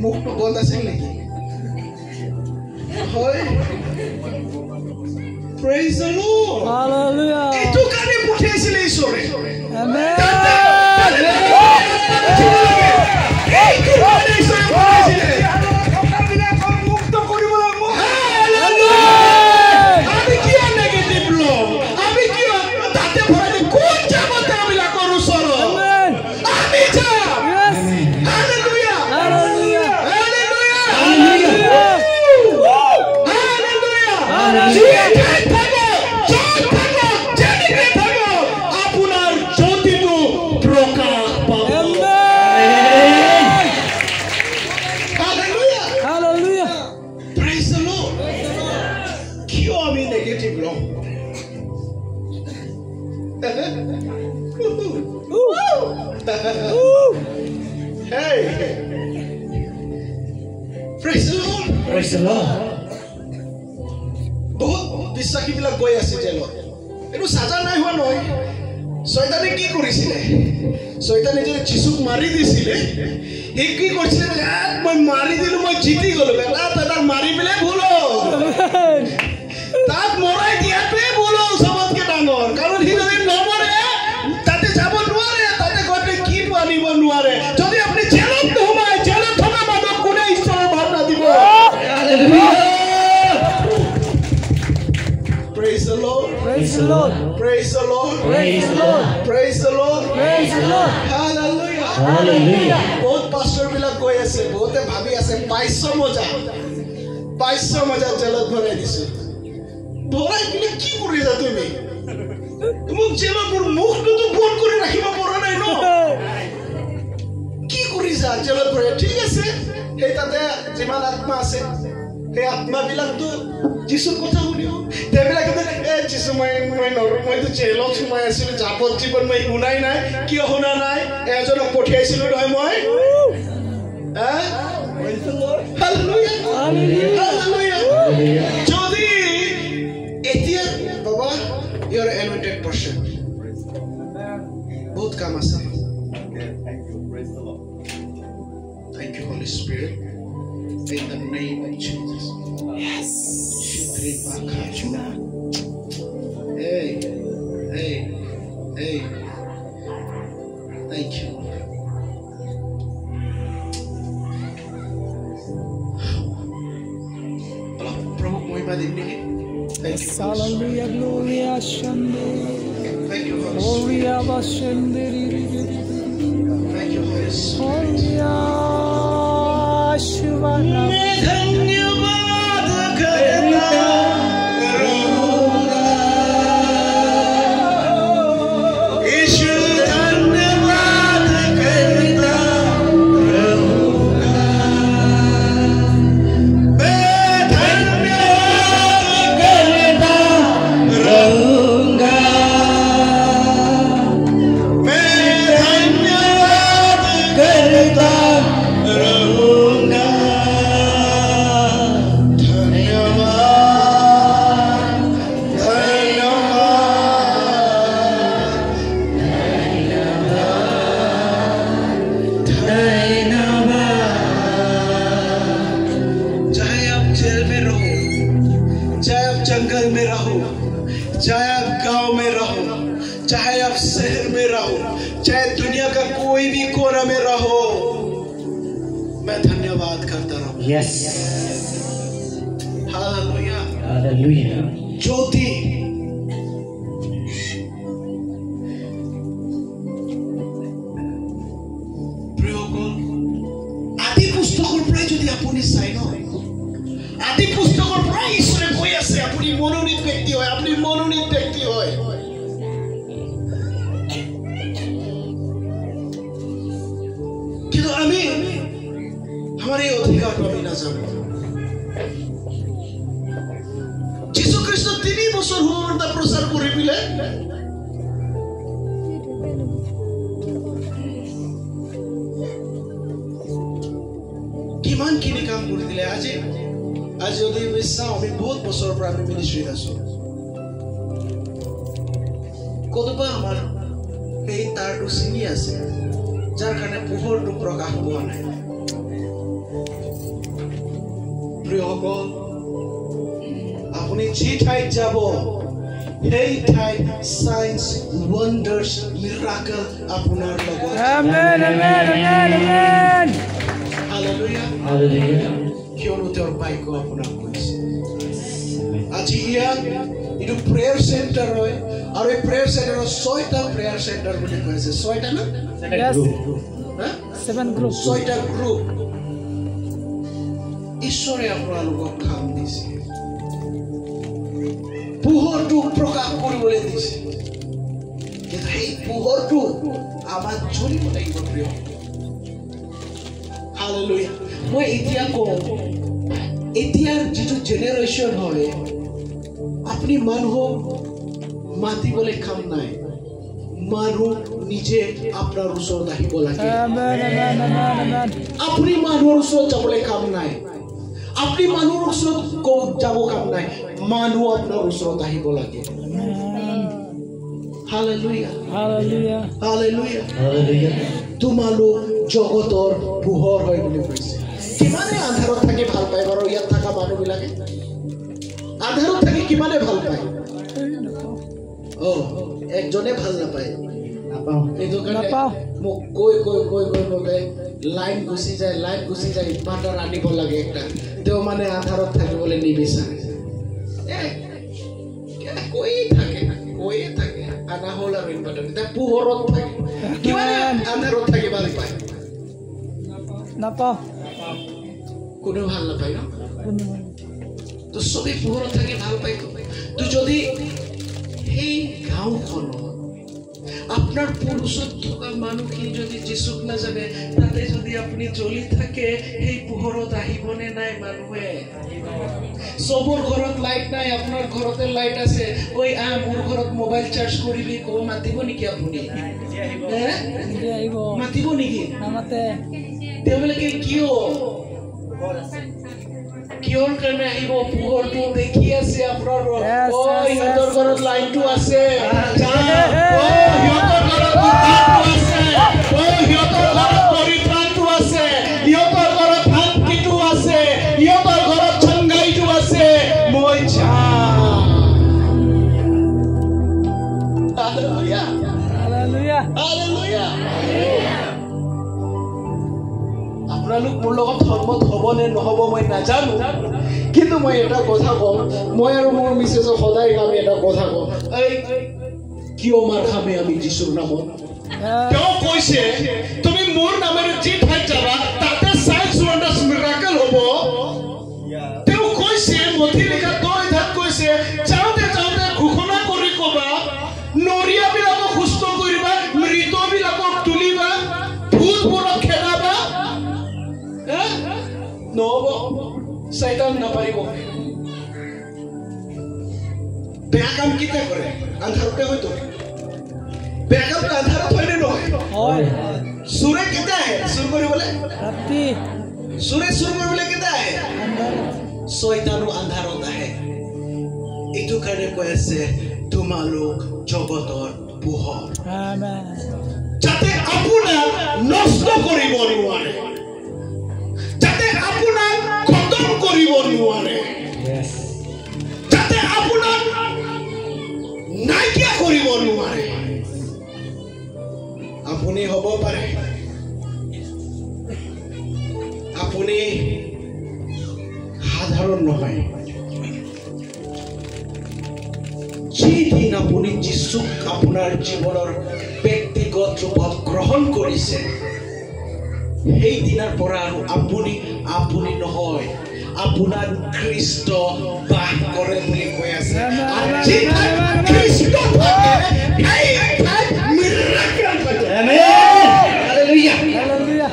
মুখটো বন্ধ আছিল নেকি হয় praise the Lord Hallelujah. এটো কানে পঠিয়াইছিল ঈশ্বৰে Amen. এইটো কানে ঈশ্বৰে পঠিয়াইছিল কথাবিলাকৰ মুক্ত কৰিবলৈ মোক আমি কিয় নেগেটিভ লওঁ আমি কিয় তাতে ভৰাই কোন যাব তেওঁবিলাকৰ ওচৰত আমি যাম hallelujah Hallelujah. Hallelujah Hallelujah. Hallelujah আপোনাৰ জ্যোতিটো প্ৰকাশ পাব hallelujah Hallelujah. praise the Lord কিয় আমি নেগেটিভ লওঁ hey praise the Lord Praise the Lord. বহুত বিশ্বাসীবিলাক গৈ আছে জেলত এইটো সাজা নাই হোৱা নহয় শয়তানে কি কৰিছিলে শয়তানে যে যিশুক মাৰি দিছিলে ই কি কৰিছিলে মই মাৰি দিলো মই জিতি গলো বেটা তাক মাৰি পেলাই ভুল তাক মৰাই দিয়াটোৱে ভুল সবতকে ডাঙৰ কাৰণ সি যদি নমৰে তাতে যাব নোৱাৰে তাতে গৈ কি আনিব নোৱাৰে যদি আপুনি জেলত নোসোমায় জেলত থকা মানুহক কোনে ঈশ্বৰৰ ভাৱনা দিব Praise the Lord. Praise the Lord. Praise the Lord. Praise the Lord. Praise the Lord. Praise the Lord. Hallelujah. Hallelujah. বহুত পাস্টৰ বিলাক কৈ আছে বহুতে ভাবি আছে 500 মজা জেলত ভৰাই দিছো ভৰাই কিনে কি কৰিছা তুমি মোক জেলত মোৰ মুখটো বন্ধ কৰি ৰাখিব পৰা নাই ন কি কৰিছা জেলত ভৰাই ঠিক আছে সেই তাতে যিমান আত্মা আছে সেই আত্মাবিলাকতো যিশুৰ কথা শুনিও তেওঁবিলাকে যিশু মই মইতো জেলত সোমাই আছিলো যাৱজ্জীৱন মই শুনাই নাই কিয় শুনা নাই এজনক পঠিয়াইছিলো নহয় মই যদি এতিয়া বাবা ইউৰ এনোইন্টেড পাৰ্সন বহুত কাম আছে Thank you, Holy Spirit. In the name of Jesus. Yes. Hey. Thank you. Allah, Prabhu, Mohima Dindi. Thank you. Hallelujah. Gloria Shande. Thank you, Holy Spirit. Gloria Bashande. Thank you, Holy Spirit. Gloria Shivana. धन्यवाद करता रहूंगा issue धन्यवाद करता रहूंगा मैं धन्यवाद करता रहूंगा मैं धन्यवाद करता रहूंगा जंगल में रहो चाहे आप गांव में रहो चाहे आप शहर में रहो चाहे दुनिया का कोई भी कोना में रहो मैं धन्यवाद करता रहूं Yes. Hallelujah Hallelujah. ज्योति প্ৰিয়সকল আদি পুস্তকৰ পৰাই যদি আপুনি চাই ন আদি পুস্তকৰ পৰাই ঈশ্বৰে কৈ আছে আপুনি মনোনীত ব্যক্তি হয় আপুনি মনোনীত ব্যক্তি হয় কিন্তু আমি আমাৰ এই অধিকাৰটো আমি নাজানো যীশু খ্ৰীষ্ট 3 বছৰ সুবাৰ্তা প্ৰচাৰ কৰি পিলে কিমান কিনি কাম কৰি দিলে আজি যদি আমি চাওঁ আমি বহুত বছৰৰ পৰা আমি মিনিষ্ট্ৰীত আছো কতবা আমাৰ এই তাৰটো চিঙি আছে যাৰ কাৰণে পোহৰটো প্ৰকাশ পোৱা নাই সকল আপুনি যি ঠাইত যাব সেই ঠাইত সাইন্স ওয়ান্ডাৰ্স মিৰাকল আপোনাৰ লগত Amen, amen, amen, amen. Hallelujah Hallelujah. কিয়নো তেওঁৰ বাক্য আপোনাক কৈছে আজি ইয়াত এইটো প্ৰেয়াৰ চেণ্টাৰ হয় আৰু এই প্ৰেয়াৰ চেণ্টাৰৰ 6টা প্ৰেয়াৰ চেণ্টাৰ বুলি কৈছে 6টা না Yes. হা 7 groups. 6টা গ্ৰুপ ঈশ্বৰে আপোনালোকক কাম দিছে পোহৰটো প্ৰকাশ কৰিবলৈ দিছে কিন্তু সেই পোহৰটো আমাৰ জ্বলিব লাগিব প্ৰিয় হালেলুয়া মই এতিয়া কওঁ এতিয়াৰ যিটো জেনেৰেশ্যন হয় আপুনি মানুহক মাতিবলৈ কাম নাই মানুহ নিজে আপোনাৰ ওচৰত আহিব লাগে Amen, amen, amen, amen. আপুনি মানুহৰ ওচৰত যাবলৈ কাম নাই আপুনি মানুহৰ ওচৰত যাব কাম নাই মানুহ আপোনাৰ ওচৰত আহিব লাগে হালেলুয়া Hallelujah. Hallelujah Hallelujah. তোমালোক জগতৰ পোহৰ হয় বুলি কৈছে কিমানে আন্ধাৰত থাকি ভাল পায় বাৰু ইয়াত থকা মানুহবিলাকে আন্ধাৰত থাকি কিমানে ভাল পায় একজনে ভাল নাপায় এইটো কাৰণে নাপাওঁ। মোক কৈ মোক লাইন গুচি যায় ইনভাৰ্টাৰ আনিব লাগে একটা তেওঁ মানে আন্ধাৰত থাকিবলৈ নিবিচাৰে কৈয়ে থাকে আনা হ'ল আৰু ইনভাৰ্টাৰ এতিয়া পোহৰত থাকে কিমানে আন্ধাৰত থাকি ভাল পায় নাপাওঁ কোনেও ভাল নাপায় ন তো চবেই পোহৰত থাকি ভাল পায় তো যদি সেই গাঁওখনত আপনার পুরুষত থকা মানুহখিনি যদি যিশুক নাজানে তাতে যদি আপনি জ্বলি থাকে সেই পোহৰত আহিবনে নাই মানুহে সবৰ ঘৰত লাইট নাই আপনাৰ ঘৰতে লাইট আছে ওই মোৰ ঘৰত মোবাইল চাৰ্জ কৰিবি কো মাতিব নেকি আপুনি নিজে আহিব মাতিব নেকি নামাতে তেওঁলোকে কিয়ৰ কাৰণে আহিব পোহৰটো দেখি আছে আপোনাৰ সিহঁতৰ ঘৰত লাইটটো আছে সিহঁতৰ ঘৰত পৰিত্ৰাণটো আছে সিহঁতৰ ঘৰত শান্তিটো আছে সিহঁতৰ ঘৰত চংগাইটো আছে মই যাম হালেলুয়া Hallelujah. হালেলুয়া আপোনালোক মোৰ লগত ধৰ্মত হ'ব নে নহ'ব মই নাজানো কিন্তু মই এটা কথা কওঁ মই আৰু মোৰ মিছেছক সদায় আমি এটা কথা কওঁ এই কিয় মাৰ খামে আমি যিশুৰ নামত তেওঁ কৈছে তুমি মোৰ নামেৰে যি ঠাইত যাবা তাতে সাইন্স ওয়ান্ডাৰ্স মিৰাকল হ'ব তেওঁ কৈছে মথি লিখা 2 ধাত কৈছে যাওঁতে ঘোষণা কৰি ক'বা নৰিয়াবিলাকক সুস্থ কৰিবা মৃতবিলাকক তুলিবা ভূতবোৰক খেদাবা নহ'ব শয়তান নাপাৰিব বেয়া কাম কেতিয়া কৰে আন্ধাৰতে হয়তো বেয়া কাম আন্ধাৰত হয়নে নহয় হয় চুৰে কেতিয়া আহে চুৰ কৰিবলৈ ৰাতি চুৰে চুৰ কৰিবলৈ কেতিয়া আহে শয়তানো আন্ধাৰত আহে এইটো কাৰণে কৈ আছে তোমালোক জগতৰ পোহৰ Amen. যাতে আপোনাক নষ্ট কৰিব নোৱাৰে যাতে আপোনাক খতম কৰিব নোৱাৰে Yes. যাতে আপোনাক নাইকিয়া কৰিব নোৱাৰে আপুনি হ'ব পাৰে আপুনি সাধাৰণ নহয় যিদিন আপুনি যিশুক আপোনাৰ জীৱনৰ ব্যক্তিগত ৰূপত গ্ৰহণ কৰিছে সেই দিনাৰ পৰা আৰু আপুনি নহয় আপোনাৰ খ্ৰীষ্ট বাস কৰে বুলি কৈ আছে আৰু যিঠাইত খ্ৰীষ্ট থাকে সেই ঠাইত মিৰাকল ঘটে Amen. Hallelujah. Hallelujah.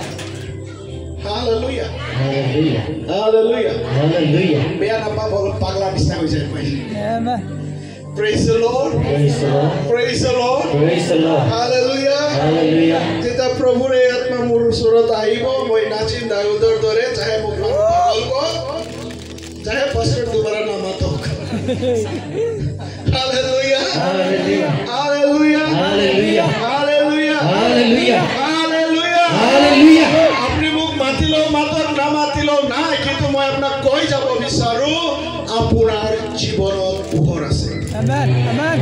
Hallelujah Hallelujah. Hallelujah Hallelujah. বেয়া নাপাব অলপ পাগলা নিচিনা হৈ যায় Amen. Praise the Lord. Praise the Lord. Praise the Lord. Praise the Lord. Hallelujah. Hallelujah. যেতিয়া প্ৰভুৰ এই আত্মা মোৰ ওচৰত আহিব মই নাচিম দাউদৰ দৰে চাহে মোক পাগল কওক চাহে pastor দুবাৰা নামাতক Hallelujah. Hallelujah. Hallelujah. Hallelujah. Hallelujah. Hallelujah. Hallelujah. Hallelujah. আপুনি মোক মাতি মাতিলেও মাতক নামাতিলেও নাই কিন্তু মই আপোনাক কৈ যাব বিচাৰো আপোনাৰ জীৱনত পোহৰ আছে Amen. Amen.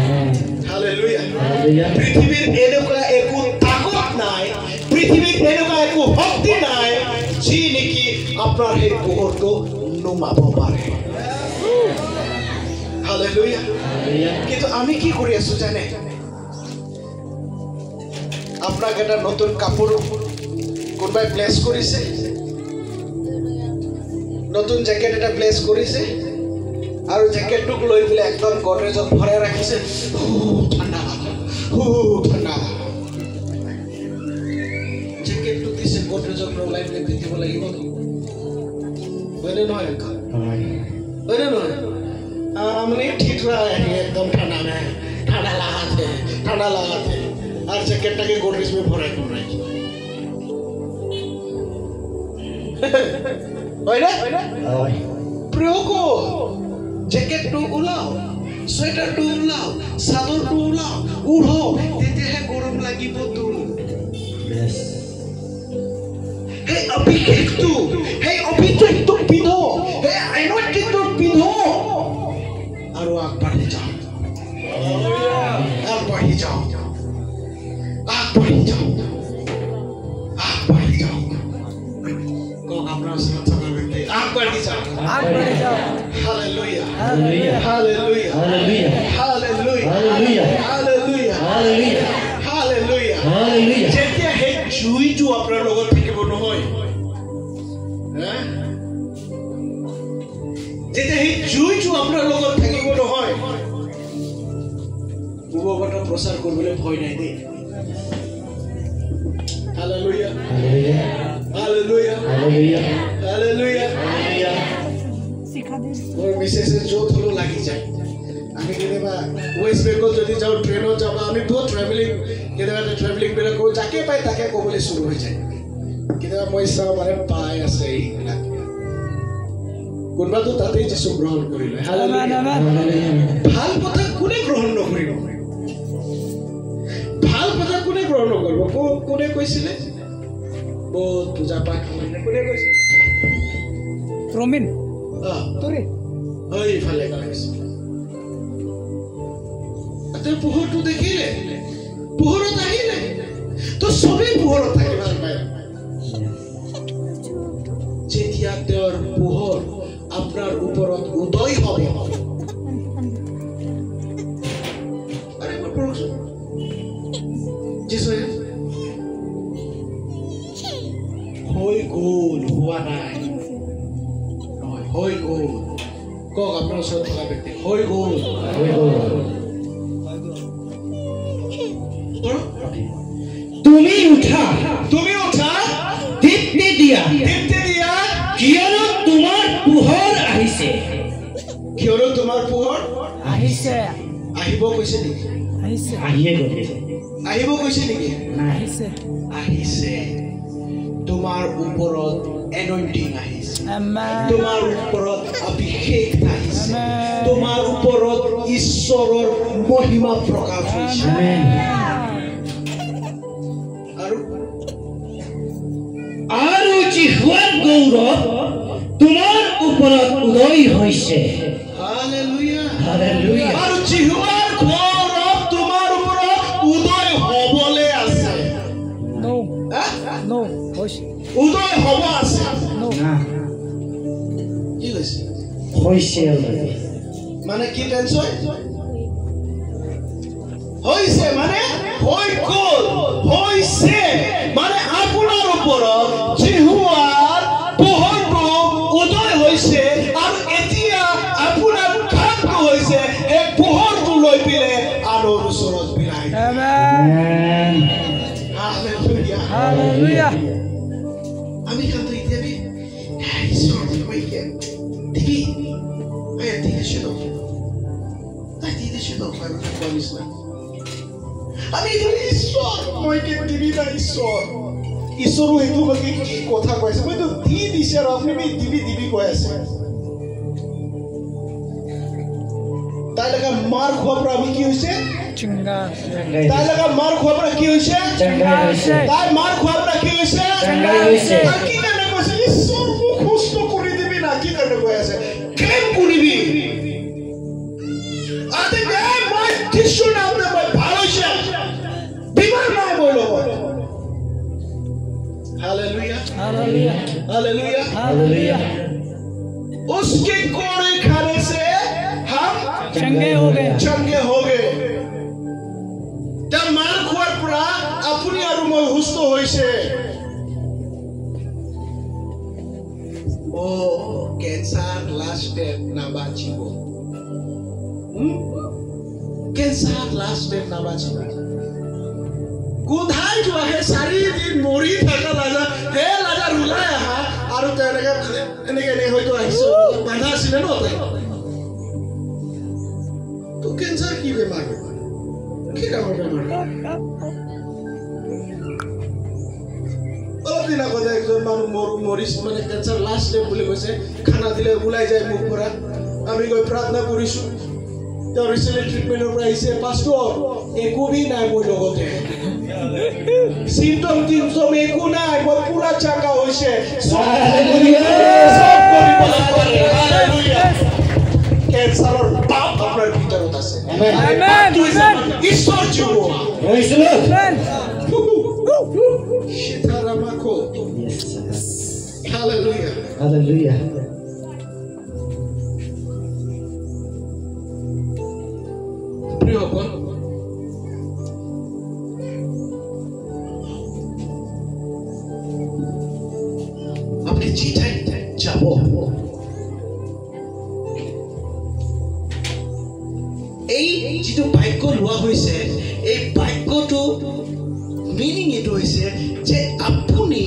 Hallelujah Hallelujah. পৃথিৱীৰ এনেকুৱা একো তাকত নাই পৃথিৱীৰ এনেকুৱা একো শক্তি নাই যি নেকি আপোনাৰ সেই পোহৰটো নুমাব পাৰে হালেলুয়া Hallelujah. কিন্তু আমি কি কৰি আছো জানে আপোনাক এটা নতুন কাপোৰ কোনোবাই প্লেস কৰিছে নতুন জ্যাকেট এটা প্লেস কৰিছে আৰু জ্যাকেটটোক লৈ পেলাই একদম গডৰেজত ভৰাই ৰাখিছে ঠাণ্ডা জ্যাকেটটো দিছে গডৰেজত ওলাই পেলাই পিন্ধিব লাগিব হয়নে নহয় হয়নে নহয় हमने ठीक रहा है एकदम ठंडा में ठंडा लगाते और जैकेट के गोदरेज में भरा क्यों रही प्रियो को jacket to Ulao sweater to उलाओ चादर टू उलाओ उड़ो देते हैं गरम लगी बोतू Yes. हे अभिषेक तू पिनो हे anointing तू पिनो और आग बढ़ जाओ आग बढ़ जाओ आग बढ़ जाओ आग बढ़ जाओ को अपना समझना बेटे आग बढ़ जाओ hallelujah Hallelujah. Hallelujah Hallelujah. Hallelujah Hallelujah. Hallelujah Hallelujah. Hallelujah Hallelujah. যেতিয়া হে জুইটো আপোনাৰ লগত থাকিব নহয় যেতিয়া হে জুইটো আপোনাৰ লগত থাকিব নহয় পূৰ্ববৰ্তী প্ৰচাৰ কৰিবলৈ ভয় নাই দেই hallelujah Hallelujah. Hallelujah Hallelujah. Hallelujah Hallelujah. মোৰ বিশেষে য'ত হলো লাগি যায় আমি কেতিয়াবা ৱেষ্ট বেংগল যদি যাওঁ ট্ৰেইনত যাবা আমি বহুত ট্ৰেভেলিং কেতিয়াবা ট্ৰেভেলিং বিলাক কৰোঁ যাকে পাই তাকে ক'বলৈ শুৰু হৈ যায় কেতিয়াবা মই চাওঁ মানে পাই আছে এইবিলাক কোনোবাটো তাতেই যিচু গ্ৰহণ কৰিলে Amen. ভাল কথা কোনে গ্ৰহণ নকৰিব ভাল কথা কোনে গ্ৰহণ নকৰিব কোনে কৈছিলে বহুত পূজা পাঠ কৰিলে কোনে কৈছিলে Romin. Tori. হয় ইফালে কৈছে আতে পোহৰটো দেখিলে পোহৰত আহিলে তো সবেই পোহৰত থাকি ভাল পায় যেতিয়া তেওঁৰ পোহৰ আপোনাৰ ওপৰত উদয় হ'ব আৰে পড়ছো যিসই হৈ গ'ল হোৱা নাই নহয় হৈ গ'ল কক আপোনাৰ ওচৰত থকা ব্যক্তি হৈ গ'ল তুমি উঠা দীপ্তি দিয়া কিয়নো তোমাৰ পোহৰ আহিছে কিয়নো তোমাৰ পোহৰ Ahise. আহিব কৈছে নেকি Ahise. আহিয়ে গৈছে আহিব কৈছে নেকি Ahise. আহিছে তোমাৰ ওপৰত এনইন্টিং আহিছে Amen. তোমাৰ ওপৰত অভিষেক আহিছে Amen. তোমাৰ ওপৰত ঈশ্বৰৰ মহিমা প্ৰকাশ হৈছে আৰু জিহুৱাৰ গৌৰৱ তোমাৰ ওপৰত উদয় হৈছে হালেলুয়া Hallelujah. আৰু জিহুৱাৰ গৌৰৱ তোমাৰ ওপৰত উদয় হ'বলৈ আছে No. হা? No. Hosh. উদয় হ'ব আছে No. কি কৈছে হৈছে already. মানে কি টেনচন হৈছে মানে হৈ গ'ল হৈছে মানে আপোনাৰ ওপৰত জিহুৱাৰ পোহৰটো উদয় হৈছে আৰু এতিয়া আপোনাৰ কামটো হৈছে এই পোহৰটো লৈ পিনে আনৰ ওচৰত বিলাই Amen. Amen. Hallelujah Hallelujah. আমি কিন্তু এতিয়া ঈশ্বৰ দেখি দিয়েছে তো তাই দিয়েছে তো পাৰিস না আমি ঈশ্বৰ মইকে দিবি না ঈশ্বৰো এইটো বাকি কি কথা কৈছে মই তো দি দিছে আৰু আপুনি দিবি কৈ আছে তাই লগা মাৰ খোৱাৰ পৰা আমি কি হৈছে Chinga. তাই লগা মাৰ খোৱাৰ পৰা কি হৈছে চংগাই হৈছে তাই মাৰ খোৱাৰ পৰা কি হৈছে চংগাই হৈছে আৰু কি কাৰণে কৈছে ঈশ্বৰ মোক সুস্থ কৰি দিবি না কি কাৰণে কৈ আছে ক্লেম কৰিবি আতে মই কিছু নাম দে মই ভাল হৈছে বিমাৰ নাই মই লগত हालेलुया हालेलुया हालेलुया हालेलुया उसके कोड़े खाने से हम चंगे हो गए जब मार खुआर पुरा अपनी और मैं हुस्त होइसे ओ कैंसर लास्ट स्टेप ना बाचिबो कैंसर लास्ट स्टेप ना बाचिबो गोधाई जो है सारी दिन मोरी थाका लाजा हे लाजा रुलाय हा आरो तेनेके এনেকে হয়তো আইছো বাধা ছিল না তাই তো ক্যান্সার কি বেমার কি কাম বেমার দিন আগতে একজন মানুহ মৰিছ মানে ক্যান্সাৰ লাষ্ট স্টেপ বুলি কৈছে খানা দিলে ওলাই যায় মুখ পৰা আমি গৈ প্ৰাৰ্থনা কৰিছো তেওঁ ৰিসেন্টলি ট্ৰিটমেন্টৰ পৰা আহিছে পাস্টৰ একো বি নাই মোৰ লগতে সিম্পটম টিমসম একো নাই মই পুৰা চাকা হৈছে হালেলুয়া ক্যান্সাৰৰ পাপ আপোনাৰ ভিতৰত আছে আমেন ঈশ্বৰ জীৱ প্ৰেজ দ্য লৰ্ড শিতাৰামাকো হালেলুয়া हालेलुया প্ৰিয় বোন আপনি যেটাই যাব এই যেটো বাক্য লোৱা হৈছে এই বাক্যটো মিনিং এটো হৈছে যে আপুনি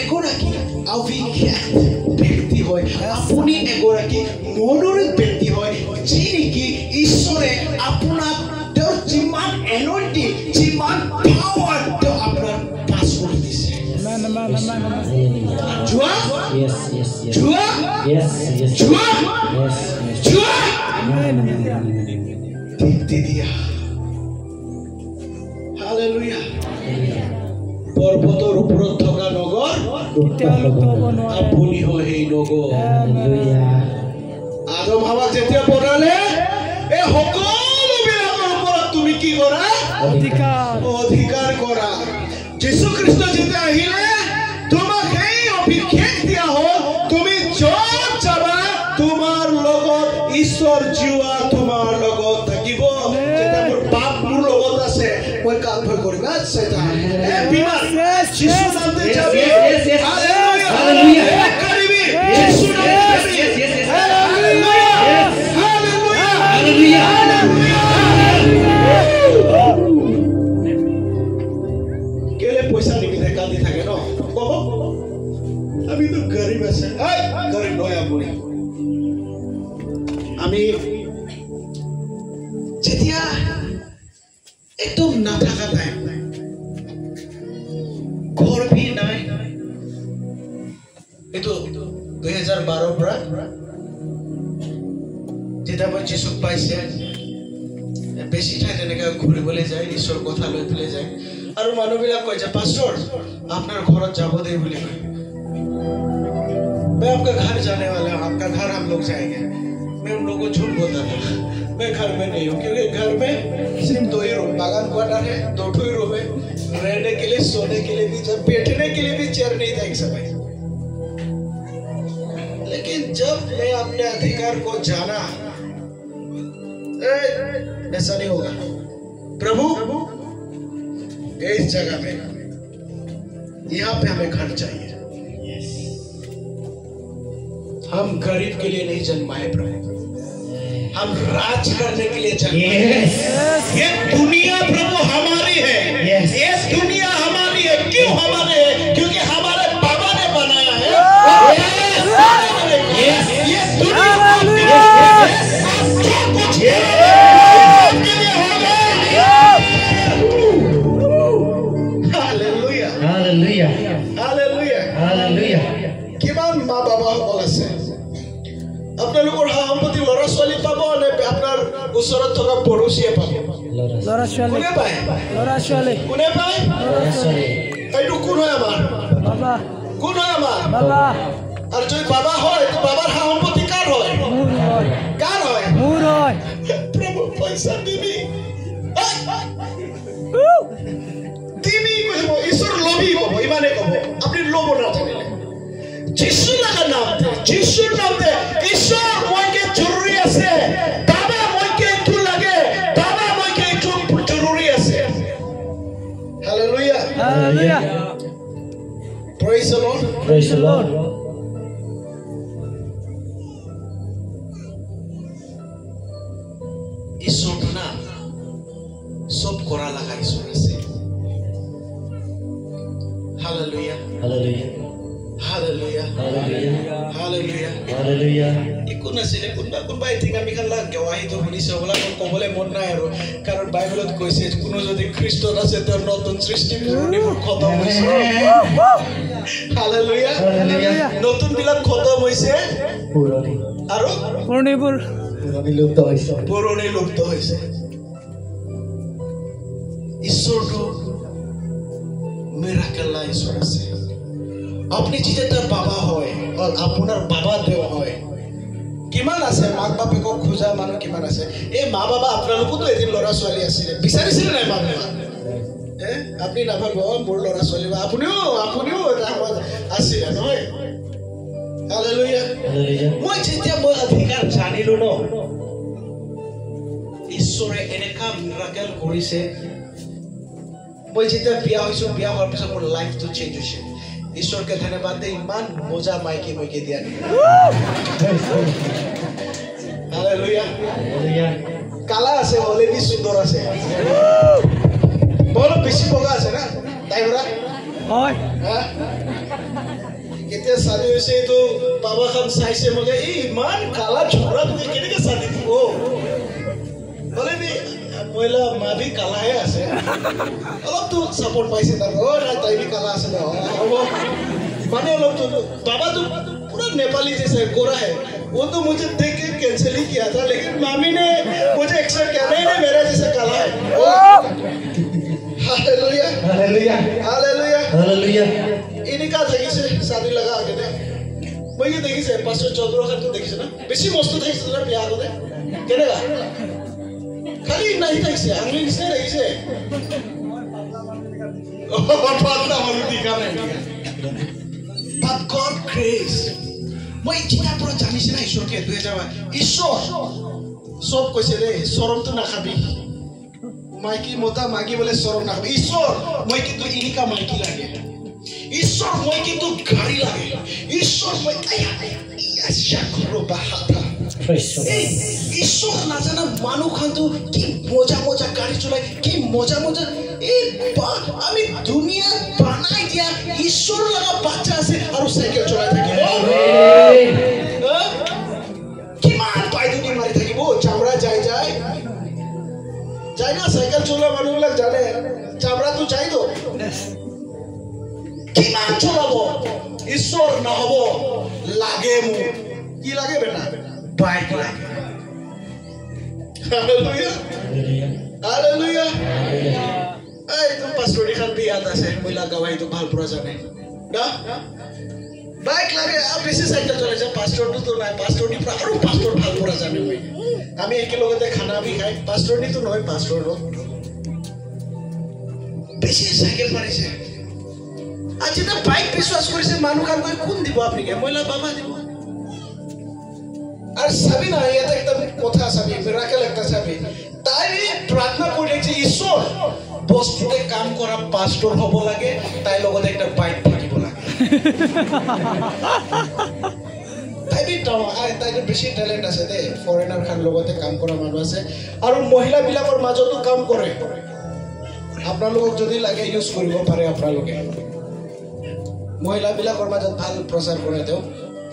এগৰাকী অভিজ্ঞাত ব্যক্তি হয় আপুনি এগৰাকী মনোনীত ব্যক্তি হয় যি নেকি ঈশ্বৰে আপোনাক তেওঁৰ যিমান এনয়ন্টিং যিমান পাৱাৰ তেওঁ আপোনাক পাছ কৰি দিছে যোৱা yes yes yes যোৱা yes yes যোৱা yes যোৱা দিয়া হালেলুয়া পৰ্বতৰ ওপৰত থকা নগৰ আপুনি হয় সেই নগৰ हालेलुया আদম হাৱা যেতিয়া বনালে এই সকলোবিলাকৰ ওপৰত তুমি কি কৰা অধিকাৰ কৰা যীশু খ্ৰীষ্ট যেতিয়া আহিলে তোমাক এই অভিষেক দিয়া হ'ল তুমি য'ত যাবা তোমাৰ লগত ঈশ্বৰ জীৱা তোমাৰ লগত থাকিব যেতিয়া মোৰ বাপ মোৰ লগত আছে মই কাল ভয় কৰিম শয়তান এ বিমাৰ যীশু নামতে যাবি হালেলুয়া কৰিবি যীশু নামতে যাবি হালেলুয়া হালেলুয়া কেলে পয়সা নিবিধে কান্দি থাকে ন কব আমি তো গরিব আছে গরিব নয় আপুনি আমি যেতিয়া একদম না থাকা টাইম ঘর ভি নাই এটো 2012 পৰা যেটা মই যিশুক পাইছে বেশি ঠাই তেনেকৈ ঘুৰিবলৈ যায় ঈশ্বৰ কথা লৈ পেলাই যায় আৰু মানুহবিলাক কয় যে পাস্टर আপনাৰ ঘৰত যাব দে বুলি কয় मैं आपका घर जाने वाला हूँ आपका घर हम लोग जाएंगे मैं उन लोगों को झूठ बोलता था मैं घर में नहीं हूँ क्योंकि घर में सिर्फ 2 ही रूम बागान क्वार्टर है 2 ही रूम है रहने के लिए सोने के लिए भी जब बैठने के लिए भी चेयर नहीं था एक समय लेकिन जब मैं अपने अधिकार को जाना ऐसा नहीं होगा प्रभु इस जगह में यहाँ पे हमें घर चाहिए हम गरीब के लिए नहीं जन्माए प्रभु हम राज करने के लिए जन्माए ये दुनिया प्रभु हमारी है ये दुनिया हमारी है क्यों हमारे है क्योंकि हमारे बाबा ने बनाया है ये दुनिया कुछ हालेलुया हालेलुया हालेलुया हालेलुया কিমান মা বাবা সকল আছে আপোনালোকৰ সম্পত্তি ল'ৰা ছোৱালী পাব নে আপোনাৰ ওচৰত থকা পড়োসীয়ে পাব ল'ৰা ছোৱালী কোনে পায় ল'ৰা ছোৱালী কোনে পায় ল'ৰা ছোৱালী এইটো কোন হয় আমাৰ বাবা কোন হয় আমাৰ बाबा আৰু যদি বাবা হয় তো বাবাৰ সম্পত্তি কাৰ হয় मूर होय কাৰ হয় मूर होय প্ৰভু পইচা দিবি দিবি কব ঈশ্বৰ লোভী কব ইমানে কব আপুনি লোভ নাথাকিলে যিশু লগা নাম দে যিশুৰ নাম দে ঈশ্বৰ মইকে জৰুৰী আছে বাবা মইকে এইটো লাগে বাবা মইকে এইটো জৰুৰী আছে Hallelujah. Hallelujah. Praise the Lord. Praise the Lord. ঈশ্বৰ না সব কৰা লাগা ঈশ্বৰ আছে Hallelujah. Hallelujah. Hallelujah. Hallelujah. Hallelujah. Hallelujah. একো নাছিলে কোনোবা ঠিক আমি খালা গৱাহীটো শুনিছে হ'বলা ক'বলৈ মন নাই আৰু কাৰণ বাইবেলত কৈছে কোনো যদি খ্ৰীষ্টত আছে তেওঁৰ নতুন সৃষ্টি পুৰণিবোৰ খতম হৈছে Hallelujah. Hallelujah. নতুন বিলাক খতম হৈছে পুৰণি আৰু पूर्णिपुर লুপ্ত হৈছে পুৰণি লুপ্ত হৈছে ঈশ্বৰটো মিৰাকেল ঈশ্বৰ আছে আপুনি যেতিয়া বাবা হয় আপোনাৰ বাবা দেও হয় কিমান আছে মাক বাপেকক খোজা মানুহ কিমান আছে এই মা বাবা আপোনালোকতো এদিন ল'ৰা ছোৱালী আছিলে বিচাৰিছিলে নাই মা বাবা আপুনি নাভাবিব মোৰ ল'ৰা ছোৱালী আপুনিও আছিলে নহয় Hallelujah. Hallelujah. মই যেতিয়া মই অধিকাৰ জানিলো ন ঈশ্বৰে এনেকা মিৰাকেল কৰিছে মই যেতিয়া বিয়া হৈছো বিয়া হোৱাৰ পিছত মোৰ লাইফটো চেঞ্জ হৈছে ঈশ্বৰকে ধন্যবাদ দে ইমান মজা মাইকী মইকে দিয়া Hallelujah. Hallelujah. কালা আছে অলৰেডি সুন্দৰ আছে বৰ বেছি বগা আছে না তাই বৰা होय কেতিয়া শাদি হৈছে তো বাবা খান চাইছে মগে এই ইমান কালা ছোৰা তুমি কেনেকে শাদি দিব অলৰেডি মহিলা মা ভি কালাহে আছে অলপ তো সাপোৰ্ট পাইছে তাৰ না তাই ভি কালা আছে না হ'ব মানে অলপ তো बाबा तो पूरा नेपाली जैसे गोरा है वो तो मुझे देख के कैंसिल ही किया था लेकिन मामी ने मुझे एक्सेप्ट किया नहीं मेरा जैसा काला है हालेलुया Hallelujah. Hallelujah Hallelujah. इनका देखिसे शादी लगा आगे दे मैं ये देखिसे पास्टर चौधरी तो देखिसे ना बेसी मस्त देखिसे ना बिया आगे दे केनेगा खाली नहीं देखिसे इंग्लिश नहीं देखिसे पातला वाली दिखा नहीं but God grace মই কিটা পুরো জানিছ না ঈশ্বরকে দুয়ে যাবা ঈশ্বর সব কইছে রে শরম তো না খাবি মাইকি মোটা মাগি বলে শরম না খাবি ঈশ্বর মই কিন্তু ইনিকা মাইকি লাগে ঈশ্বর মই কিন্তু গাড়ি লাগে ঈশ্বর মই আশা করো বাহাতা Praise the এই Lord. ঈশ্বর না জানা মানুষ খান্তু কি মজা মজা গাড়ি চলাই কি মজা মজা এই আমি দুনিয়া বানাই দিয়া ঈশ্বর লাগা বাচ্চা আছে আর সাইকেল চলাই থাকিব কিমান পাইদুনি মারি থাকিব চামড়া যায় না সাইকেল চলা মানুষবিলাক জানে চামড়া তো চাই তো কিমান চলাব ঈশ্বর না হব লাগে মু কি লাগে বেটা বাইক লাগে Hallelujah. Hallelujah. Hallelujah. এই তো পাস্টর খান বিয়াত আছে মহিলা গাওয়াই তো ভাল পুরা জানে না বাইক লাগে বেশি সাইকেল চলে যায় পাস্টর তো নাই পাস্টর নি আরো পাস্টর ভাল পুরা জানে মই আমি একেলগতে খানা বি খাই পাস্টর নি তো নয় পাস্টর বেশি সাইকেল মারিছে আজ যেটা বাইক বিশ্বাস করেছে মানুষ আর কোন দিব আপনি মহিলা বাবা দিব আর সাবি না এটা একটা কথা সাবি মিরাকেল একটা সাবি তাই প্রার্থনা করে যে ঈশ্বর বস্তিতে কাম করা পাস্টর হব লাগে তাই লগতে একটা বাইক থাকিব লাগে তাই বি তাই বেশি ট্যালেন্ট আছে দে ফরেনার খান লগতে কাম করা মানুষ আছে আর মহিলা বিলাকৰ মাজতো কাম কৰে আপোনালোকক যদি লাগে ইউজ কৰিব পাৰে আপোনালোকে মহিলা বিলাকৰ মাজত ভাল প্ৰচাৰ কৰে তেওঁ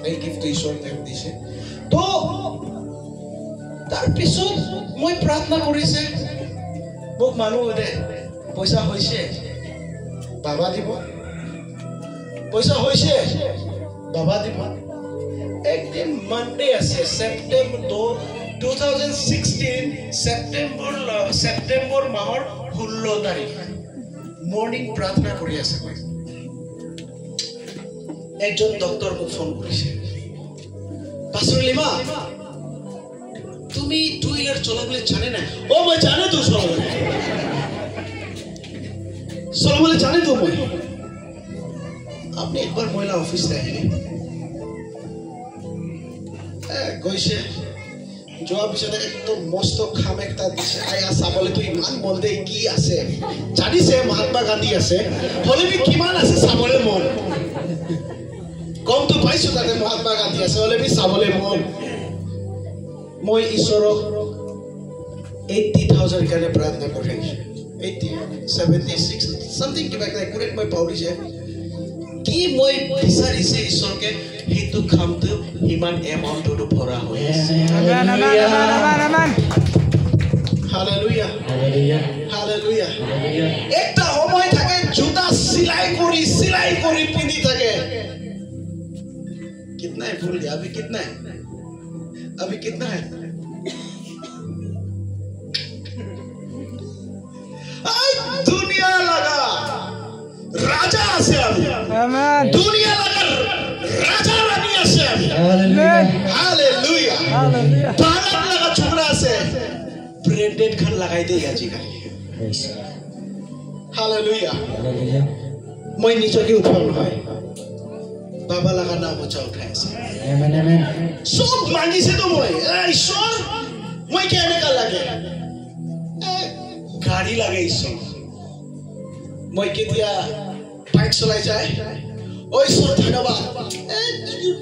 এই গিফ্ট ঈশ্বৰ তেওঁক দিছে তো তার পিছত মই প্রার্থনা করিছে মোক মানুহ দে পয়সা হইছে বাবা দিব পয়সা হইছে বাবা দিব একদিন মানডে আছে সেপ্টেম্বর 2016 সেপ্টেম্বর মাহৰ 16 তাৰিখ মৰ্নিং প্ৰাৰ্থনা কৰি আছে মই একজন ডক্টৰ মোক ফোন কৰিছে, পাছৰ লিমা তুমি টু হুইলার চলাবলে জানে না? ও মই জানে তো চলাবলে জানে তো মই। আপনি একবার মহিলা অফিসে আহিলে গৈছে, যোৱাৰ পিছতে একদম মস্ত খাম একটা দিছে, আয়া চাবলৈ তো ইমান মন দে কি আছে, জানিছে মহাত্মা গান্ধী আছে, হলে কিমান আছে চাবলৈ মন, গমটো পাইছো তাতে মহাত্মা গান্ধী আছে, হলে চাবলৈ মন। মই ঈশ্বৰক 80,000 কাৰণে প্ৰাৰ্থনা কৰি আহিছো, 80, 76 something কিবা এটা একুৰেট মই পাহৰিছে। কি মই বিচাৰিছে ঈশ্বৰকে সেইটো কামটো ইমান এমাউণ্টটো ভৰা হৈ আছে। Hallelujah, hallelujah. একটা সময় থাকে জোতা সিলাই কৰি পিন্ধি থাকে। कितना है भूल गया, अभी कितना है, अभी कितना है? दुनिया लगा राजा আছে আমি, আমেন। দুনিয়া লাগা রাজা রানী আছে আমি, হালেলুয়া, হালেলুয়া। পাগল লাগা ছোকরা আছে, ব্র্যান্ডেড খান লাগাই দেই আজিকালি, হালেলুয়া। মই নিজকে উঠাব নহয়, বাবা লাগা নাম উঠা উঠাইছে, আমেন আমেন। সব মাগিছে তো মই, ঈশ্বর মই কেনেকা লাগে, গাড়ী লাগে ঈশ্বর। মই কেতিয়া বাইক চলাই যায়, ঐ ঈশ্বর ধন্যবাদ,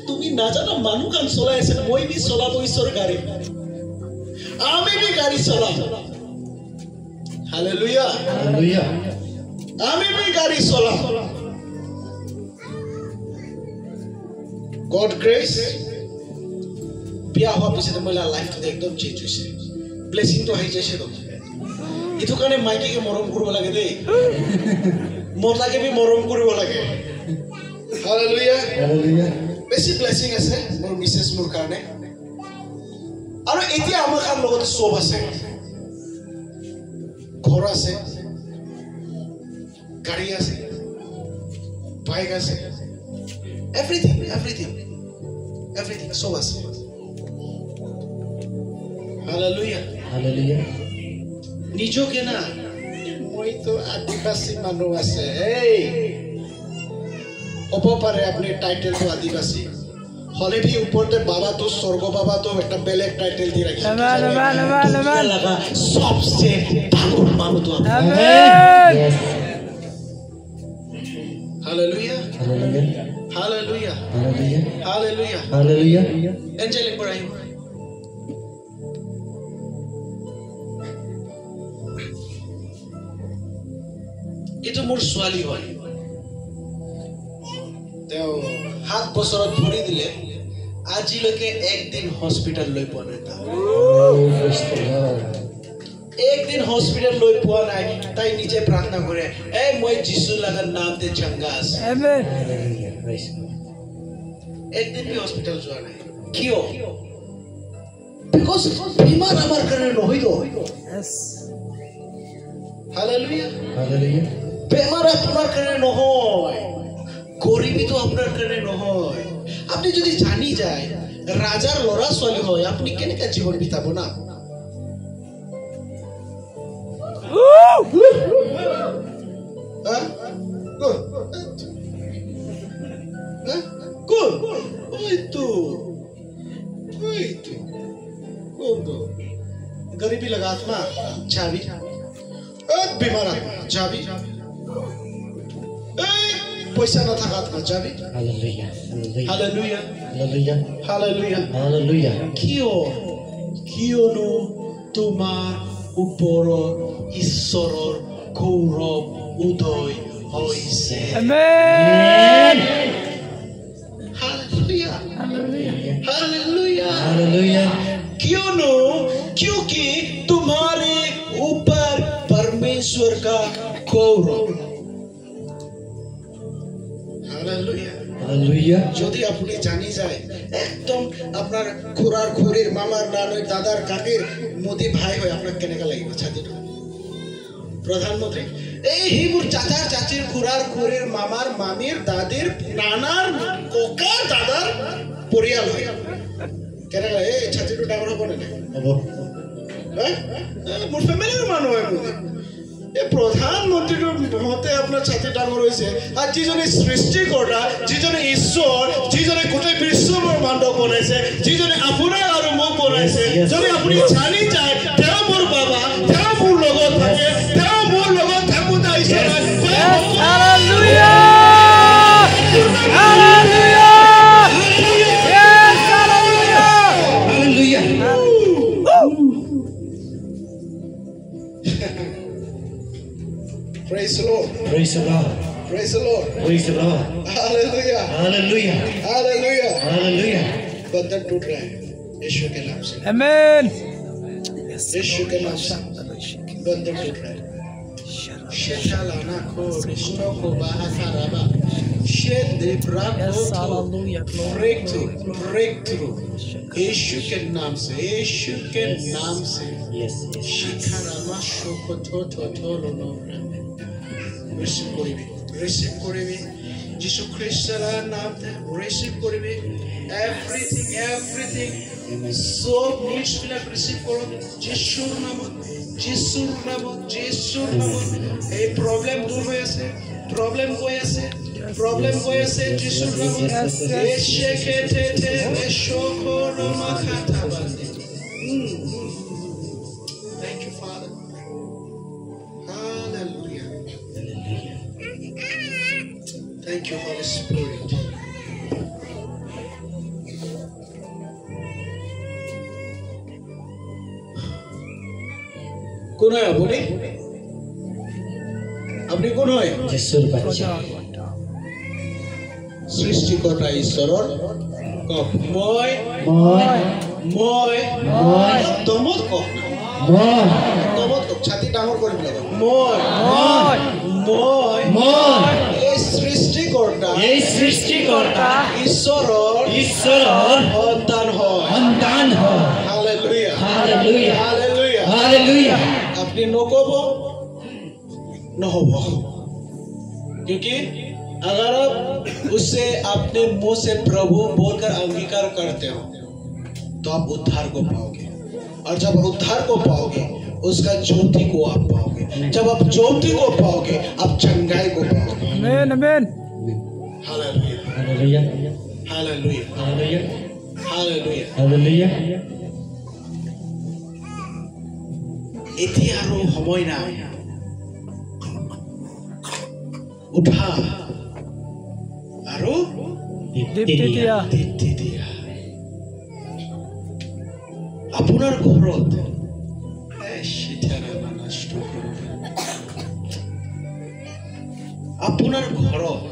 তুমি নাজানা মানুহ কাম চলাই আছে, মই বি চলাব ঈশ্বর গাড়ী, আমি বি গাড়ী চলাম, হালেলুয়া, হালেলুয়া। আমি বি গাড়ী চলাম। God grace বিয়া হোৱাৰ পিছতে মই লাইফটো একদম চেঞ্জ হৈছে, ব্লেছিংটো আহি যাইছে তো। এইটো কাৰণে মাইকীকে মৰম কৰিব লাগে দেই, মতাকে বি মৰম কৰিব লাগে, হালেলুয়া, হালেলুয়া। বেছি ব্লেছিং আছে মোৰ মিছেছ মোৰ কাৰণে, আৰু এতিয়া আমাৰ লগতে চব আছে, ঘৰ আছে, গাড়ী আছে, বাইক আছে, everything, everything, everything, so was. Hallelujah, hallelujah. Nijo ke na, moi to adivasi manu ase, hey. Opo pare apne title to adivasi. Hole bhi upor te baba to sorgo baba to ekta belek title di rakhi. Amen, amen, amen, amen. Laga sabse dagor manu to. Amen. Yes. Hallelujah, hallelujah. Hallelujah. Hallelujah. Hallelujah. Hallelujah. Angelic Ibrahim. Itu মোৰ ছোৱালী হয়, তেওঁ 7 বছৰত ভৰি দিলে, আজিলৈকে একদিন hospital লৈ পোৱা নাই, একদিন হস্পিটেল লৈ পোৱা নাই। তাই নিজে প্ৰাৰ্থনা কৰে, মই যীশু লাগাৰ নামতে চংগা আছে, একদিন বি হস্পিটেল যোৱা নাই। কিয়? বিকজ বেমাৰ আমাৰ কাৰণে নহয় তো, হালেলুয়া, হালেলুয়া। বেমাৰ আপোনাৰ কাৰণে নহয়, গৰিবী তো আপনাৰ কাৰণে নহয়। আপনি যদি জানি যায় ৰাজাৰ লড়া ছোৱালী হয়, আপনি কেনেকা জীবন বিতাব না? गरीबी लगा आत्मा जावी, बीमार आत्मा जावी, पैसा न था आत्मा जावी। Hallelujah, hallelujah, hallelujah, hallelujah, hallelujah. কিয়নো তোমাৰ ওপৰত ঈশ্বৰৰ গৌৰৱ উদয় হৈছে। Amen. Hallelujah, hallelujah, hallelujah, hallelujah. क्यों? क्योंकि तुम्हारे ऊपर परमेश्वर का गौरव। Hallelujah, hallelujah. যদি আপনি জানি যায় একদম আপনার খুড়ার খুড়ির মামার নানের দাদার কাকির মোদি ভাই হয়, আপনার কেনেকা লাগিব ছাতিটো? প্রধানমন্ত্রী এই সেইবোৰ চাচাৰ চাচিৰ খুৰাৰ খুৰীৰ মামাৰ মামীৰ দাদিৰ নানাৰ ককাৰ দাদাৰ পৰিয়াল হয় কেনেকুৱা এই ছাতিটো ডাঙৰ হ'ব নে নাই হ'ব মোৰ ফেমিলিৰ মানুহ হয় মোৰ এই প্ৰধানমন্ত্ৰীটো হওঁতে আপোনাৰ ছাতি ডাঙৰ হৈছে আৰু যিজনে সৃষ্টিকৰ্তা যিজনে ঈশ্বৰ যিজনে গোটেই বিশ্বৰ ব্ৰহ্মাণ্ডক বনাইছে যিজনে আপোনাৰ আৰু মোক বনাইছে যদি আপুনি জানি যায় তেওঁ মোৰ বাবা তেওঁ মোৰ লগত থাকে তেওঁ মোৰ লগত থাকোঁতে আহিছে Hallelujah! Hallelujah! Yes, hallelujah! Praise the Lord. Praise the Lord. Praise the Lord. Praise the Lord. Hallelujah. Hallelujah. Hallelujah. Hallelujah. बंधन टूट रहा है यीशु के नाम से Amen. यीशु के नाम से बंधन टूट रहा है शेतालाना को रिश्तों को बाहसाराबा शेदे ब्राको Yes, hallelujah. breakthrough यीशु के नाम से Yes. शिखारामा शोको तो लोनोरा receive करिबे যিশু খ্ৰীষ্টৰ নামতে receive করিবে everything সব নিষ্ফলা receive করুন যিশুর নামত এই প্রবলেম দূর হয়ে আছে প্রবলেম গৈ আছে যিশুর নামত এশেকেতে এশোকোনো মাখাতা বান্দে Thank you Father Hallelujah Thank you, Holy Spirit. কোন হয় আপনি? আপনি কোন হয়? যিশুৰ বাচ্চা সৃষ্টিকৰ্তা ঈশ্বৰৰ কক মই দমত কক দমত কক ছাতি ডাঙৰ কৰি লাগে মই এই সৃষ্টিকৰ্তা ঈশ্বৰৰ সন্তান হয় হালেলুয়া আপনি নকব নহব क्योंकि अगर आप उससे अपने मुंह से प्रभु बोलकर अंगीकार करते हो तो आप उद्धार को पाओगे और जब उद्धार को पाओगे उसका ज्योति को आप पाओगे जब आप ज्योति को पाओगे आप चंगाई को पाओगे Amen, amen. Hallelujah Hallelujah. Hallelujah Hallelujah. Hallelujah Hallelujah. এতিয়া আৰু সময় নাই উঠা আৰু Diptitia. দীপ্তি দিয়া আপোনাৰ ঘৰত আপোনাৰ ঘৰত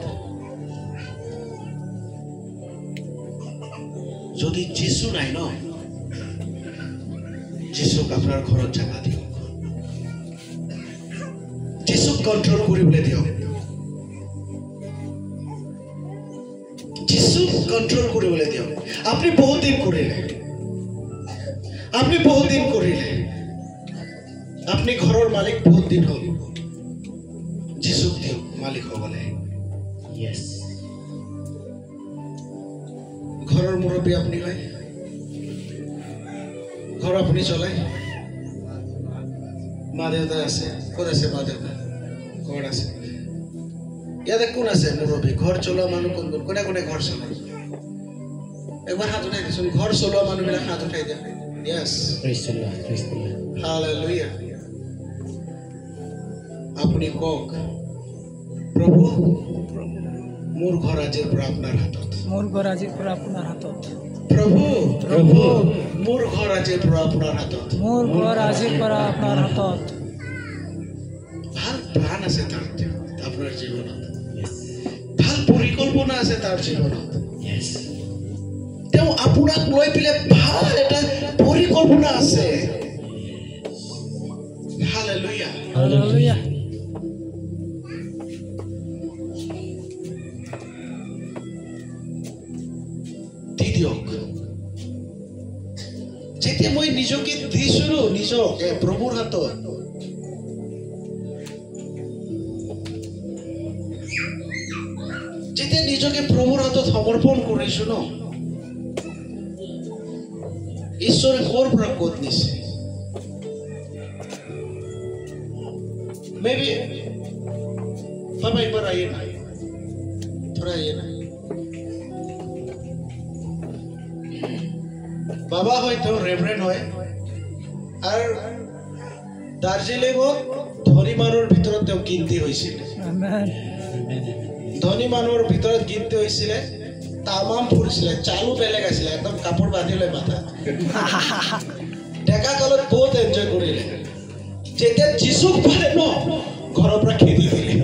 যদি যিশু নাই ন যিশুক আপোনাৰ ঘৰত জাগা দিয়ক যিশুক কন্ট্ৰোল কৰিবলৈ দিয়ক যিশুক কন্ট্ৰোল কৰিবলৈ দিয়ক আপনি বহুত দিন কৰিলে আপনি ঘৰৰ মালিক বহুত দিন হ'ল যিশুক দিয়ক মালিক হ'বলৈ Yes. ঘৰৰ মুৰব্বী আপনি হয় ঘৰ আপনি চলায় মা দেউতা আছে ক'ত আছে মা দেউতা ঘৰ আছে ইয়াতে কোন আছে মুৰব্বী ঘৰ চলোৱা মানুহ কোনে ঘৰ চলায় একবাৰ হাত উঠাই দিছোন ঘৰ চলোৱা মানুহবিলাক হাত উঠাই দিয়া Yes. Praise the Lord. Praise the Lord. Hallelujah. আপনি কক প্ৰভু মোৰ ঘৰ আজিৰ পৰা আপোনাৰ হাতত মোৰ ঘৰ আজিৰ পৰা আপোনাৰ হাতত প্ৰভু মোৰ ঘৰ আজিৰ পৰা আপোনাৰ হাতত ভাল প্লান আছে তাৰ আপোনাৰ জীৱনত ভাল পৰিকল্পনা আছে তাৰ জীৱনত Yes. তেওঁ আপোনাক লৈ পেলাই ভাল এটা পৰিকল্পনা আছে Hallelujah. Hallelujah. দিয়ক যেতিয়া মই নিজকে দিছিলো নিজকে প্ৰভুৰ হাতত নিজকে প্ৰভুৰ হাতত সমৰ্পণ কৰিছো ন ঈশ্বৰে ক'ৰ পৰা ক'ত নিছে Maybe Papa एक बार आइए ना थोड़ा आइए ना बाबा হয়তো রেভারেন্ড হয় আর দার্জিলিংত ধনী মানুহৰ ভিতৰত তেওঁ গিনতি হৈছিল Amen. ধনী মানুহৰ ভিতৰত গিনতি হৈছিল তামাম ফুৰিছিল চালু বেলেগ আছিল একদম কাপোৰ বান্ধি লৈ মাথা ডেকা কালত বহুত এনজয় কৰিলে যেতিয়া যিশুক পালে ন ঘৰৰ পৰা খেদি দিলে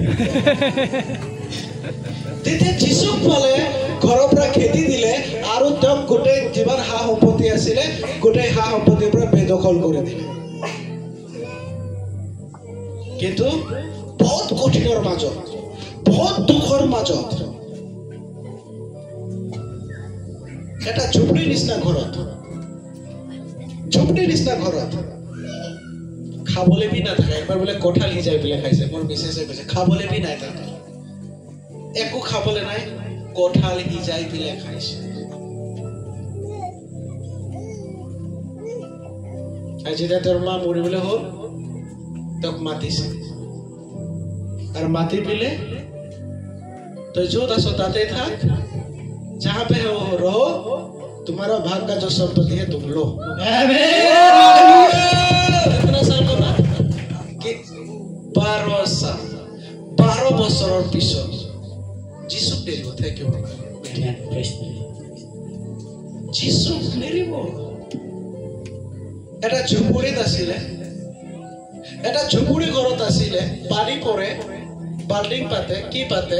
যেতিয়া যিশুক পালে ঘৰৰ পৰা খেদি দিলে আৰু তেওঁ গোটেই যিমান হা সম্পত্তি আছিলে গোটেই হা সম্পত্তিৰ পৰা বেদখল কৰি দিলে কিন্তু বহুত কঠিনৰ মাজত বহুত দুখৰ মাজত এটা ঝুপড়ি নিচিনা ঘৰত খাবলৈ বি নাথাকে একবাৰ বোলে কঁঠাল সিজাই পেলাই খাইছে মোৰ বিশেষে কৈছে খাবলৈ বি নাই তাত একো খাবলৈ নাই কঁঠাল সিজাই পেলাই খাইছে আৰু যেতিয়া তেওঁৰ মা মৰিবলৈ হ'ল তেওঁক মাতিছে আৰু মাতি পেলাই তই য'ত আছ তাতে থাক जहाँ पे हो रहो तुम्हारा भाग का जो संपत्ति है तुम लो कितना साल का ना कि 12 साल 12 বছৰৰ পিছত যিশু দেৰিব থ্যাংক ইউ যিশু দেৰিব এটা ঝুপড়িত আছিলে এটা ঝুপড়ি ঘৰত আছিলে পানী পৰে বাল্টিং পাতে কি পাতে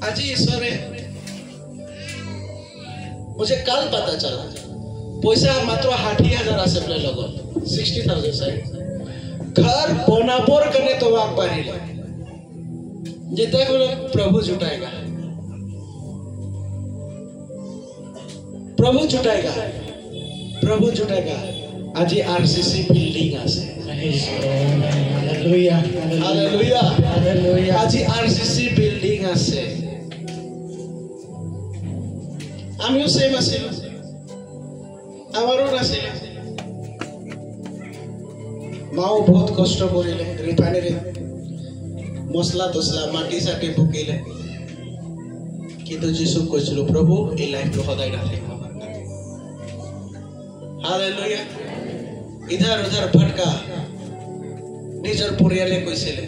আজি ঈশ্বৰে मुझे कल पता चला पैसा मात्र 60,000 আছে প্লে লগত 60,000 চাই घर बनाबर करने तो आग बढ़िले जितना बोलो प्रभु जुटाएगा आज ये आरसीसी बिल्डिंग আছে हालेलुया हालेलुया हालेलुया आज ये आरसीसी बिल्डिंग আছে আমিও সেম আছিল আমারও আছিল মাও বহুত কষ্ট কৰিলে ৰিফাইনাৰী মছলা তছলা মাটি সাটি বুকিলে কিন্তু যিশু কৈছিল প্ৰভু এই লাইফটো সদায় নাথাকিব আমাৰ কাৰণে হালেলুয়া ইধাৰ উধাৰ ভটকা নিজৰ পৰিয়ালে কৈছিল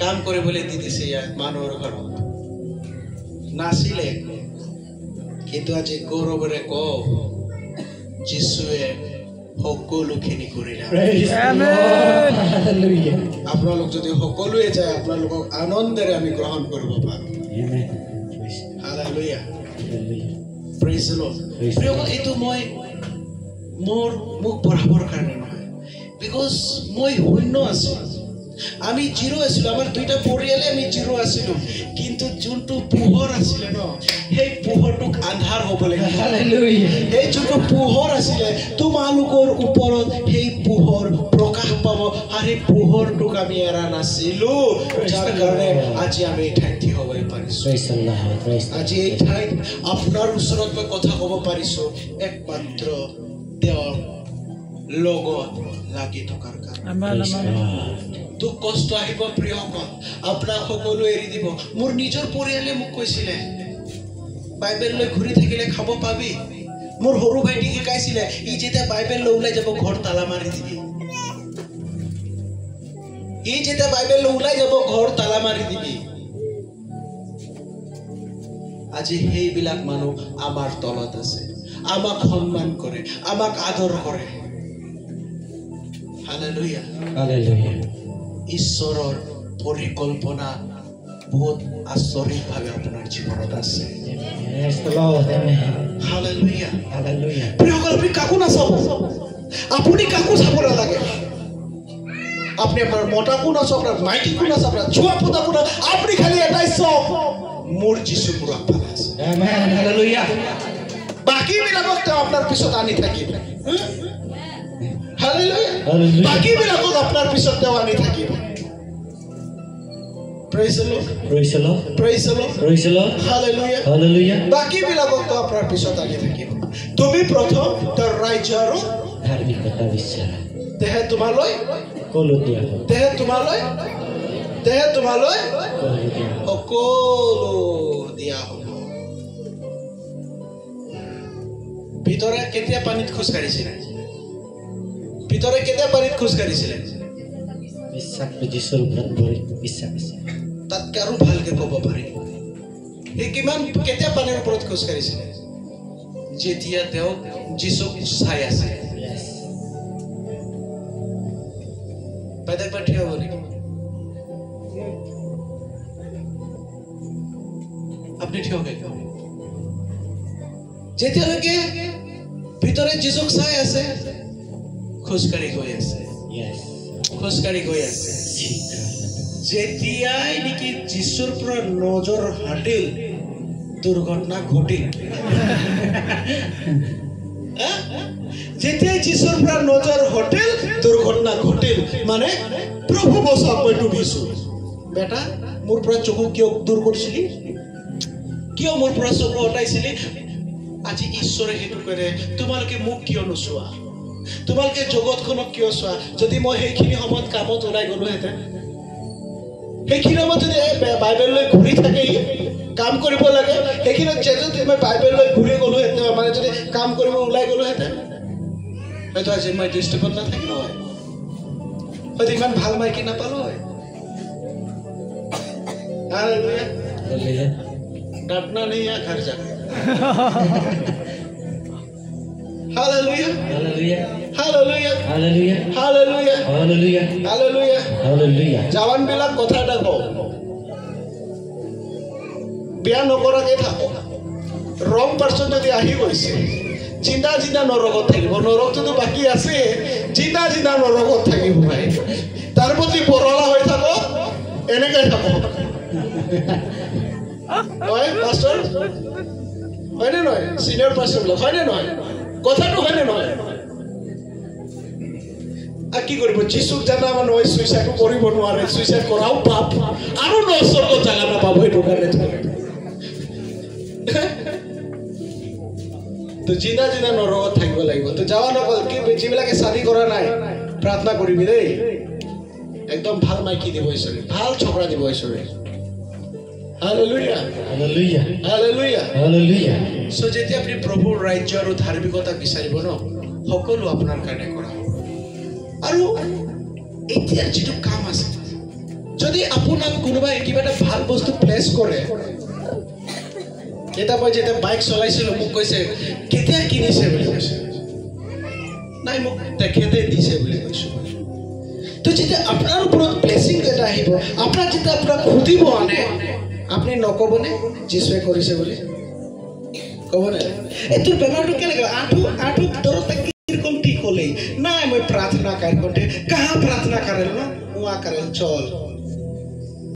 কাম কৰিবলৈ দি দিছে ইয়াত মানুহৰ ঘৰত নাছিলে কিন্তু আজি গৌৰৱৰে কওঁ যিশুৱে সকলোখিনি কৰিলে আপোনালোক যদি সকলোৱে যায় আপোনালোকক আনন্দেৰে আমি গ্ৰহণ কৰিব পাৰোঁ হালেলুয়া প্ৰেইজ দ্য লৰ্ড প্ৰিয়সকল এইটো মই মোৰ মুখ বঢ়াবৰ কাৰণে নহয় বিকজ মই শূন্য আছোঁ আমি জিৰো আছিলোঁ আমাৰ দুইটা পৰিয়ালে আমি জিৰো আছিলোঁ কিন্তু যোনটো পোহৰ আছিলে ন সেই পোহৰটোক আন্ধাৰ হ'ব লাগিব হালেলুয়া এই যোনটো পোহৰ আছিলে তোমালোকৰ ওপৰত সেই পোহৰ প্ৰকাশ পাব আৰু এই পোহৰটোক আমি এৰা নাছিলোঁ যাৰ কাৰণে আজি আমি এই ঠাইত থিয় হ'বলৈ পাৰিছোঁ আজি এই ঠাইত আপোনাৰ ওচৰত মই কথা ক'ব পাৰিছোঁ একমাত্ৰ তেওঁৰ লগত লাগি থকাৰ কাৰণে দুখ কষ্ট আহিব প্ৰিয়সকল আপোনাক সকলো এৰি দিব মোৰ নিজৰ পৰিয়ালে মোক কৈছিলে বাইবেল লৈ ঘূৰি থাকিলে খাব পাবি মোৰ সৰু ভাইটি শিকাইছিলে ই যেতিয়া বাইবেল লৈ ওলাই যাব ঘৰ তালা মাৰি দিবি আজি সেইবিলাক মানুহ আমাৰ তলত আছে আমাক সন্মান কৰে আমাক আদৰ কৰে হালেলুয়া হালেলুয়া ঈশ্বৰৰ পৰিকল্পনা বহুত আচৰিতভাৱে আপোনাৰ জীৱনত আছে হালেলুয়া হালেলুয়া প্ৰিয়সকল আপুনি কাকো নাচাব আপুনি কাকো চাব নালাগে আপনি আপনার মোটা কোন আছে আপনার মাইকি কোন আছে আপনার ছোয়া পোতা কোন আপনি খালি এটাই সব মোর যিশু পুরা পালা আছে আমেন হালেলুয়া বাকি বিলাকক তো আপনার পিছত আনি থাকিব হালেলুয়া বাকি বিলাকক আপনার পিছত তো আনি থাকিব Praise the Lord. Praise the Lord. Praise the Lord. Praise the Lord. Hallelujah. Hallelujah. বাকি বিলাকক তো আপোনাৰ পিছত আনি থাকিব তুমি প্ৰথম তাৰ ৰাজ্য আৰু ধাৰ্মিকতা বিচাৰা তেহে তোমালৈ সকলো দিয়া হ'ব তেহে তোমালৈ সকলো দিয়া হ'ব সকলো দিয়া হ'ব ভিতৰে কেতিয়া পানীত খোজ কাঢ়িছিলে ভিতৰে কেতিয়া পানীত খোজ কাঢ়িছিলে বিশ্বাস যীশুৰ ওপৰত ভৰি বিশ্বাস আছে তাতকৈ আৰু ভালকে ক'ব পাৰি এই কিমান কেতিয়া পানীৰ ওপৰত খোজ কাঢ়িছিলে যেতিয়া তেওঁ যীশুক চাই আছে Yes. বাইদেউ পাঠি হ'ব নেকি আপুনি থিয় হৈ যেতিয়ালৈকে ভিতৰে যীশুক চাই আছে খোজকাঢ়ি গৈ আছে Yes. খোজকাঢ়ি গৈ আছে যেতিয়াই নেকি যীশুৰ পৰা নজৰ হাটিল দুৰ্ঘটনা ঘটিল যেতিয়াই যীশুৰ পৰা নজৰ হটিল দুৰ্ঘটনা ঘটিল মানে প্ৰভু বচাওক মই ডুবিছো বেটা মোৰ পৰা চকু কিয় দূৰ কৰিছিলি কিয় মোৰ পৰা চকু হটাইছিলি আজি ঈশ্বৰে সেইটো কৰে তোমালোকে মোক কিয় নোচোৱা তোমালোকে জগতখনক কিয় চোৱা যদি মই সেইখিনি সময়ত কামত ওলাই গলোহেঁতেন সেইখিনি সময়ত যদি বাইবেল লৈ ঘূৰি থাকেই কাম কৰিব লাগে সেইখিনি যদি মই বাইবেল লৈ ঘূৰি গলোহেঁতেন মানে যদি কাম কৰিব ওলাই গলোহেঁতেন হয়তো আজি মই দৃষ্টিকোণ নাথাকিলো হয় হয়তো ইমান ভাল মাইকী নাপালো হয় Hallelujah. Hallelujah. डांटना नहीं है घर जा Hallelujah. Hallelujah. Hallelujah. Hallelujah. Hallelujah. Hallelujah. Hallelujah. Hallelujah. জাৱান বিলাক কথা এটা কওঁ বিয়া নকৰাকে থাকো ৰং পাৰ্চন যদি আহি গৈছে জিন্দা জিন্দা নৰকত থাকিব নৰকটোতো বাকী আছে জিন্দা জিন্দা নৰকত থাকিব ভাই তাৰ প্ৰতি পৰলা হৈ থাকো এনেকে থাকো হয় পাস্টৰ হয়নে নহয় সিনিয়ৰ পাস্টৰ বিলাক হয়নে নহয় কথাটো হয়নে নহয় কি কৰিব যিশুক জানা মানুহে সুইচাইড কৰিব নোৱাৰে সুইচাইড কৰাও পাপ আৰু নস্বৰ্গ জাগা নাপাব সেইটো কাৰণে তো জিন্দা জিন্দা নৰকত থাকিব লাগিব তো যাৱা নকল কি যিবিলাকে চাদি কৰা নাই প্ৰাৰ্থনা কৰিবি দেই একদম ভাল মাইকী দিব ঈশ্বৰে ভাল ছকৰা দিব ঈশ্বৰে Hallelujah. Hallelujah. Hallelujah. Hallelujah. So যেতিয়া আপুনি প্ৰভুৰ ৰাজ্য আৰু ধাৰ্মিকতা বিচাৰিব ন সকলো আপোনাৰ কাৰণে কৰা হ'ব আৰু এতিয়া যিটো কাম আছে যদি আপোনাক কোনোবাই কিবা এটা ভাল বস্তু প্লেচ কৰে এটা মই যেতিয়া বাইক চলাইছিলো মোক কৈছে কেতিয়া কিনিছে বুলি কৈছে নাই মোক তেখেতে দিছে বুলি কৈছো তো যেতিয়া আপোনাৰ ওপৰত ব্লেছিং এটা আহিব আপোনাৰ যেতিয়া আপোনাক সুধিব আনে আপুনি নকবনে যিশুৱে কৰিছে বুলি কবনে তোৰ বেমাৰটো কেনেকৈ আঁঠু ভিতৰত কিরকম ঠিক হলেই নাই মই प्रार्थना कर कोटे कहाँ प्रार्थना करेल ना वहाँ करेल चल